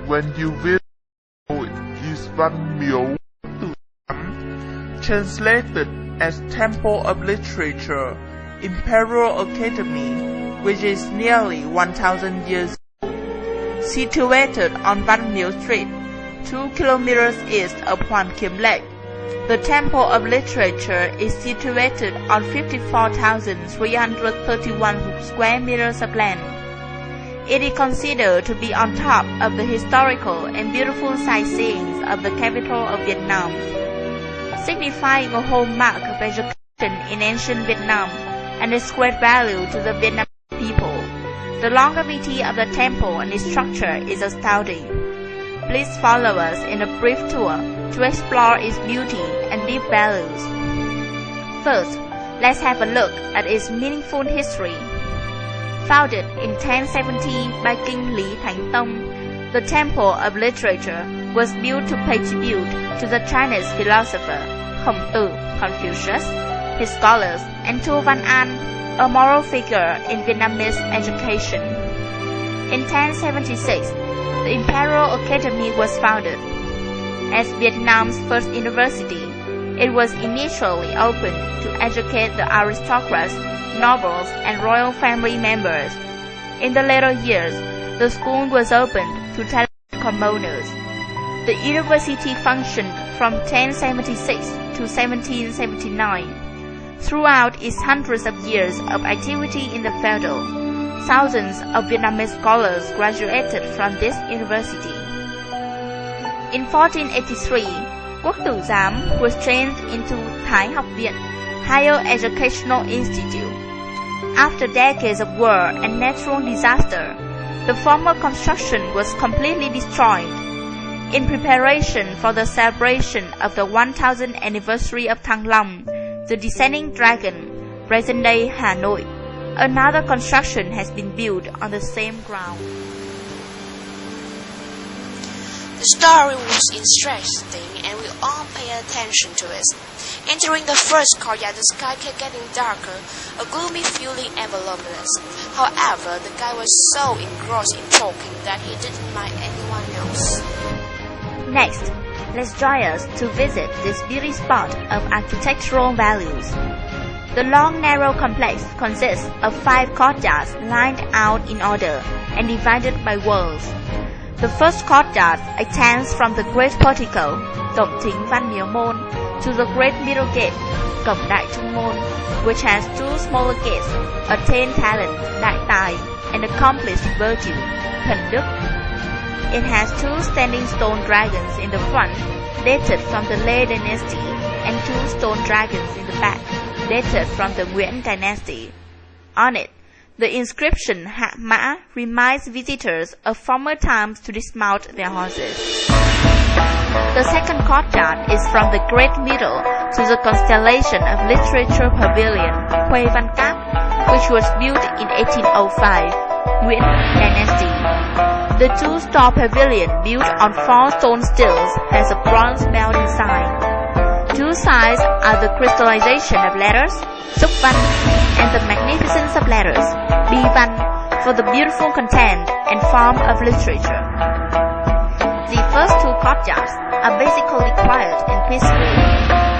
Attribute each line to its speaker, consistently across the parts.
Speaker 1: when you visit is Văn Mieu, translated as Temple of Literature, Imperial Academy, which is nearly 1,000 years old. Situated on Văn Mieu Street, 2 kilometers east of Hoàn Kiếm Lake, the Temple of Literature is situated on 54,331 square meters of land. It is considered to be on top of the historical and beautiful sightseeing of the capital of Vietnam, signifying a hallmark of education in ancient Vietnam and its great value to the Vietnamese people. The longevity of the temple and its structure is astounding. Please follow us in a brief tour to explore its beauty and deep values. First, let's have a look at its meaningful history. Founded in 1070 by King Lý Thánh Tông, the Temple of Literature was built to pay tribute to the Chinese philosopher Khổng Tử, Confucius, his scholars, and Tu Văn An, a moral figure in Vietnamese education. In 1076, the Imperial Academy was founded. As Vietnam's first university, it was initially opened to educate the aristocrats, nobles, and royal family members. In the later years, the school was opened to talented commoners. The university functioned from 1076 to 1779. Throughout its hundreds of years of activity in the feudal, thousands of Vietnamese scholars graduated from this university. In 1483, Quốc Tử Giám was changed into Thái Học Viện, Higher Educational Institute. After decades of war and natural disaster, the former construction was completely destroyed. In preparation for the celebration of the 1000th anniversary of Thăng Long, the descending dragon, present-day Hanoi, another construction has been built on the same ground.
Speaker 2: The story was interesting and we all paid attention to it. Entering the first courtyard, the sky kept getting darker, a gloomy feeling enveloped us. However, the guy was so engrossed in talking that he didn't mind anyone else.
Speaker 3: Next, let's join us to visit this beauty spot of architectural values. The long narrow complex consists of 5 courtyards lined out in order and divided by walls. The first courtyard extends from the great portico, Cổng Thính Văn Miếu Môn, to the great middle gate, Cổng Đại Trung Môn, which has 2 smaller gates, attained talent, Đại Tài, and accomplished virtue, Thần Đức. It has 2 standing stone dragons in the front, dated from the Lê dynasty, and 2 stone dragons in the back, dated from the Nguyễn dynasty. On it, the inscription Hạ Mã reminds visitors of former times to dismount their horses. The second courtyard is from the Great Middle to the constellation of Literature Pavilion Huê Văn Cáp, which was built in 1805, Nguyễn dynasty. The 2-store pavilion built on 4 stone stilts has a bronze bell inside. 2 sides are the crystallization of letters, Trúc Văn, and the magnificence of letters, Bi Văn, for the beautiful content and form of literature. The first 2 courtyards are basically quiet and peaceful.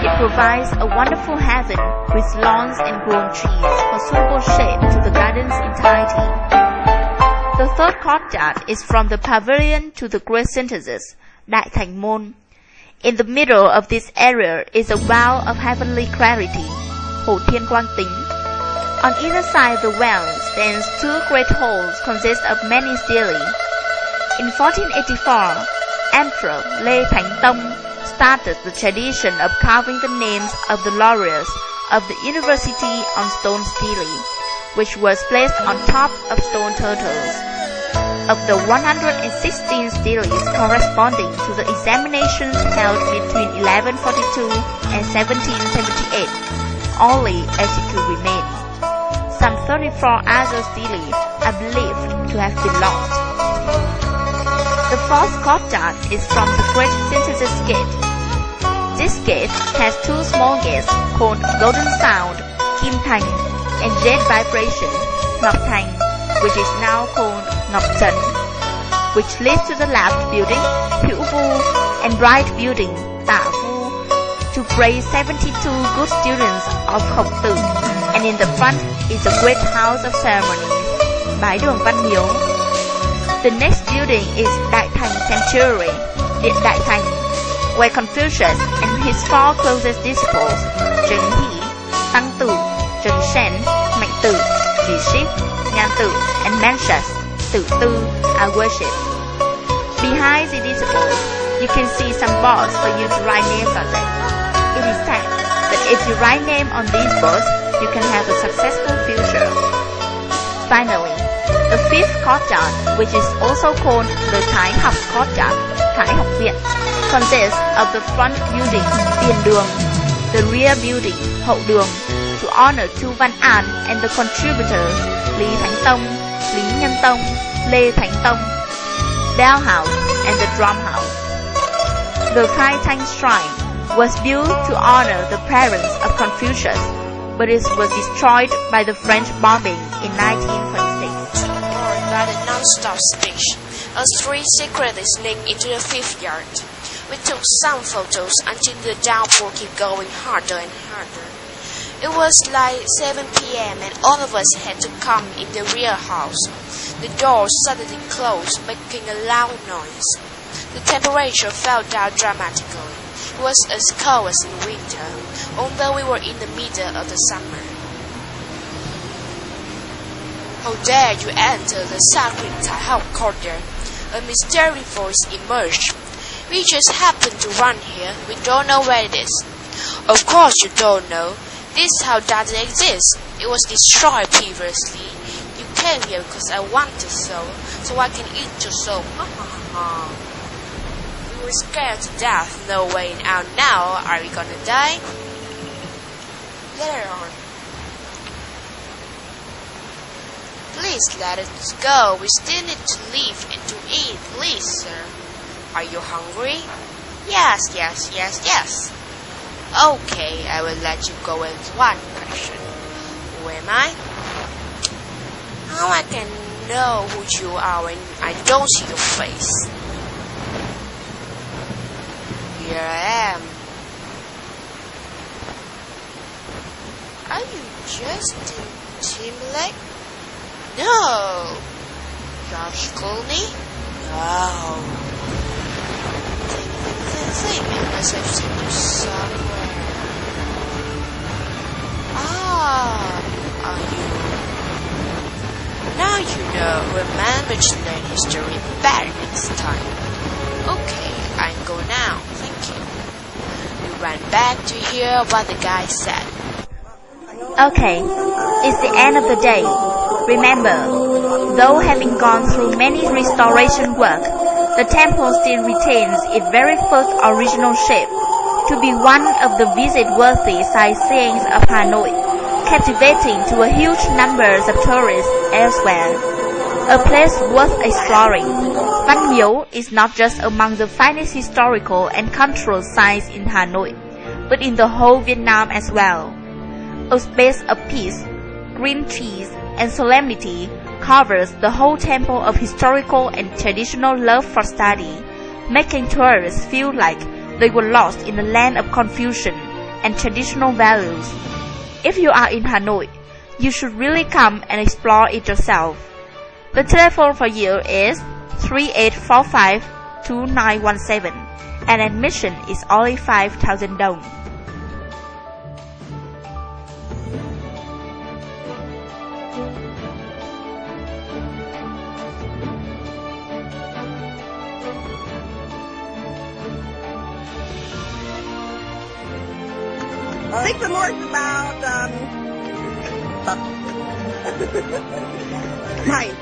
Speaker 3: It provides a wonderful haven with lawns and grown trees for suitable shade to the garden's entirety. The third courtyard is from the pavilion to the great synthesis, Đại Thành Môn. In the middle of this area is a well of heavenly clarity, Hồ Thiên Quang Tính. On either side of the well stands 2 great halls consist of many stelae. In 1484, Emperor Lê Thánh Tông started the tradition of carving the names of the laureates of the university on stone stelae, which was placed on top of stone turtles. Of the 116 stelaes corresponding to the examinations held between 1142 and 1778, only 82 remain. Some 34 other stelaes are believed to have been lost. The fourth courtyard is from the Great Synthesis Gate. This gate has 2 small gates called Golden Sound, Kim Thành, and Jade Vibration, Ngọc Thành, which is now called Ngọc Trấn. which leads to the left building, Mieu, and right building, Tả Vu, to praise 72 good students of Khổng Tử, and in the front is a great house of ceremonies, Bái đường Văn Miếu. The next building is Đại Thành Sanctuary, Điện Đại Thành, where Confucius and his four closest disciples, Trần Hỷ, Tăng Tử, Trần Shen, Mạnh Tử, Trí Ship, Nhan Tử, and Mencius, Tử Tư, are worshipped. Behind the disciples, you can see some boards for you to write names on them. It is said that if you write name on these boards, you can have a successful future. Finally, the fifth courtyard, which is also called the Thái học courtyard, Thái học viện, consists of the front building, Tiền đường, the rear building, Hậu đường, to honor Tu Văn An and the contributors Lý Thánh Tông, Lý Nhân Tông, Lê Thánh Tông, Bell House, and the Drum House. The Khai Thanh Shrine was built to honor the parents of Confucius, but it was destroyed by the French bombing in 1926.
Speaker 2: Ignored by the non-stop speech, us three secretly sneaked into the fifth yard. We took some photos until the downpour kept going harder and harder. It was like 7 p.m. and all of us had to come in the rear house. The door suddenly closed, making a loud noise. The temperature fell down dramatically. It was as cold as in winter, although we were in the middle of the summer. How dare you enter the sacred Thái học courtyard? A mysterious voice emerged. We just happened to run here. We don't know where it is. Of course you don't know. This house doesn't exist. It was destroyed previously. You came here because I wanted so I can eat your soul. We were scared to death. No way out now. Are we gonna die? Later on. Please let us go. We still need to live and to eat. Please, sir. Are you hungry? Yes. Okay, I will let you go with one question. Who am I? How I can know who you are when I don't see your face? Here I am. Are you Justin Timberlake? No. George Clooney? No. I must have seen you somewhere. Are you? Now you know. Remember to learn history better next time. Okay, I go now. Thank you. We ran back to hear what the guy said.
Speaker 3: Okay, it's the end of the day. Remember, though having gone through many restoration work, the temple still retains its very first original shape, to be one of the visit-worthy sightseeings of Hanoi, captivating to a huge numbers of tourists elsewhere. A place worth exploring, Văn Miếu is not just among the finest historical and cultural sites in Hanoi, but in the whole Vietnam as well. A space of peace, green trees, and solemnity covers the whole temple of historical and traditional love for study, making tourists feel like they were lost in a land of confusion and traditional values. If you are in Hanoi, you should really come and explore it yourself. The telephone for you is 3845-2917, and admission is only 5,000 dong.
Speaker 4: I think the more it's about, right.